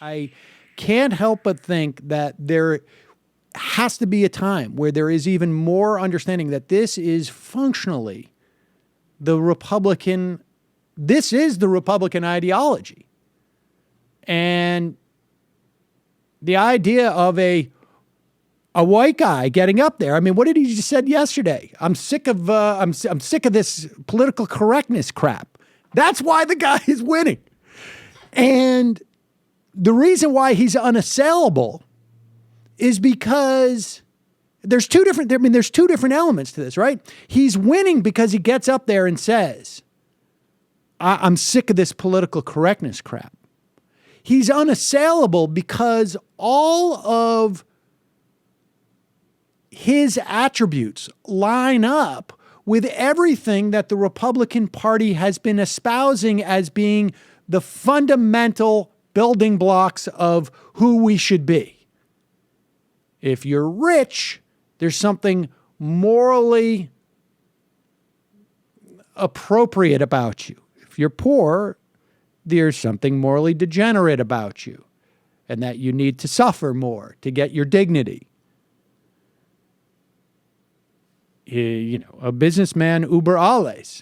I can't help but think that there has to be a time where there is even more understanding that this is functionally this is the Republican ideology. And the idea of a white guy getting up there. I mean, what did he just said yesterday? I'm sick of this political correctness crap. That's why the guy is winning. And the reason why he's unassailable is because there's two different elements to this, right? He's winning because he gets up there and says, I'm sick of this political correctness crap. He's unassailable because all of his attributes line up with everything that the Republican Party has been espousing as being the fundamental building blocks of who we should be. If you're rich, there's something morally appropriate about you. If you're poor, there's something morally degenerate about you, and that you need to suffer more to get your dignity. A businessman uber alles.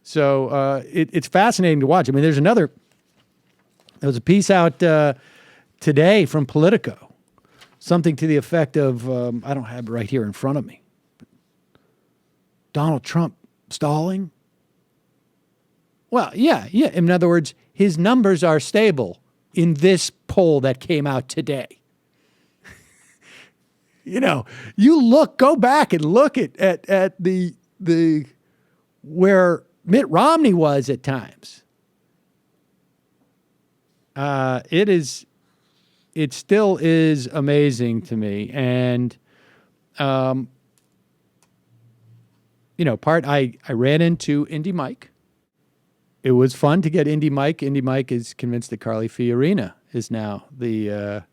So it's fascinating to watch. I mean, there was a piece out today from Politico, something to the effect of, I don't have it right here in front of me, but Donald Trump stalling. Well, yeah. In other words, his numbers are stable in this poll that came out today. Go back and look at the where Mitt Romney was at times. It still is amazing to me. And, I ran into Indy Mike. It was fun to get Indy Mike. Indy Mike is convinced that Carly Fiorina is now the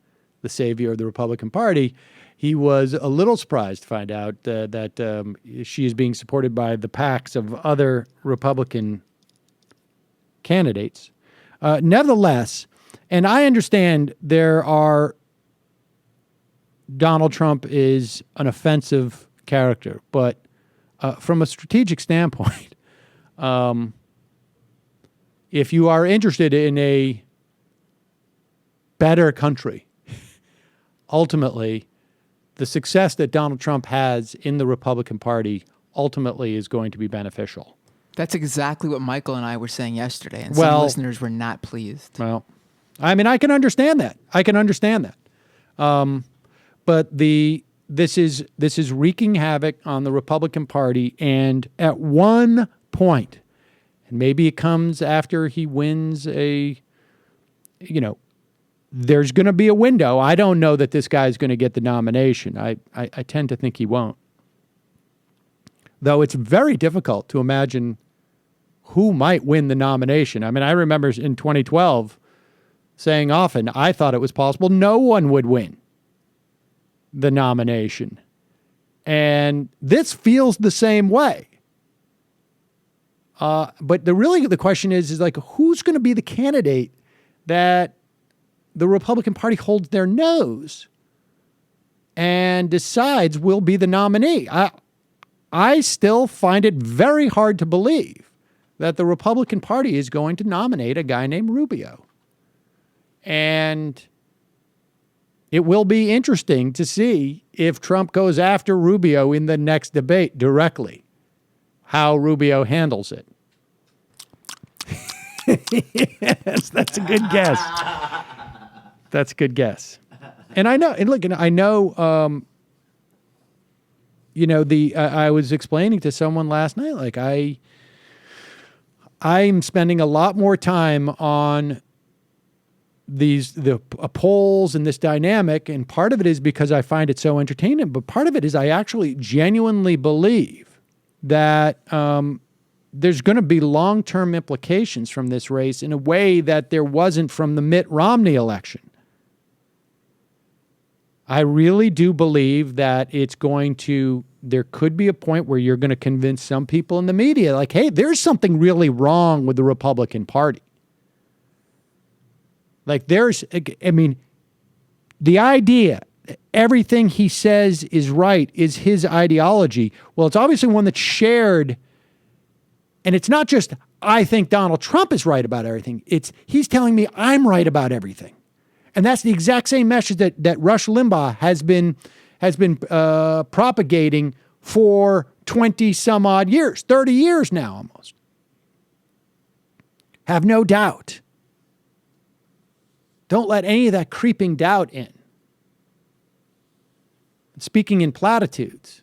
savior of the Republican Party. He was a little surprised to find out that she is being supported by the PACs of other Republican candidates. Nevertheless, and I understand Donald Trump is an offensive character, but from a strategic standpoint, if you are interested in a better country, ultimately, the success that Donald Trump has in the Republican Party ultimately is going to be beneficial. That's exactly what Michael and I were saying yesterday, and some listeners were not pleased. Well, I mean, I can understand that. But this is wreaking havoc on the Republican Party, and at one point, and maybe it comes after he wins there's going to be a window. I don't know that this guy's going to get the nomination. I tend to think he won't. Though it's very difficult to imagine who might win the nomination. I mean, I remember in 2012 saying often, I thought it was possible no one would win the nomination. And this feels the same way. But the question is like, who's going to be the candidate that the Republican Party holds their nose and decides will be the nominee? I still find it very hard to believe that the Republican Party is going to nominate a guy named Rubio. And it will be interesting to see if Trump goes after Rubio in the next debate directly, how Rubio handles it. Yes, that's a good guess. That's a good guess. And I know, I was explaining to someone last night, like I'm spending a lot more time on the polls and this dynamic, and part of it is because I find it so entertaining, but part of it is I actually genuinely believe that there's going to be long-term implications from this race in a way that there wasn't from the Mitt Romney election. I really do believe that there could be a point where you're going to convince some people in the media, like, hey, there's something really wrong with the Republican Party. Like I mean, the idea everything he says is right is his ideology. Well, it's obviously one that's shared. And it's not just, I think Donald Trump is right about everything. It's, he's telling me I'm right about everything. And that's the exact same message that Rush Limbaugh has been propagating for 20 some odd years, 30 years now almost. Have no doubt. Don't let any of that creeping doubt in. Speaking in platitudes.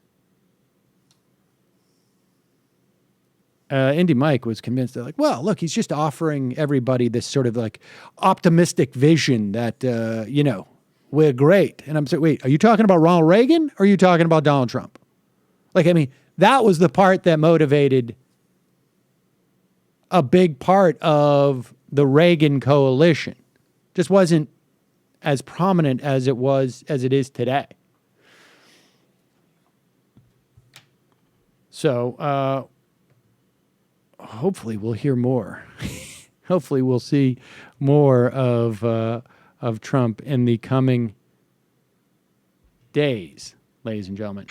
Indy Mike was convinced that, like, well, look, he's just offering everybody this sort of like optimistic vision that, we're great. And I'm saying, wait, are you talking about Ronald Reagan or are you talking about Donald Trump? Like, I mean, that was the part that motivated a big part of the Reagan coalition. Just wasn't as prominent as it is today. So, hopefully we'll hear more. Hopefully we'll see more of Trump in the coming days, ladies and gentlemen.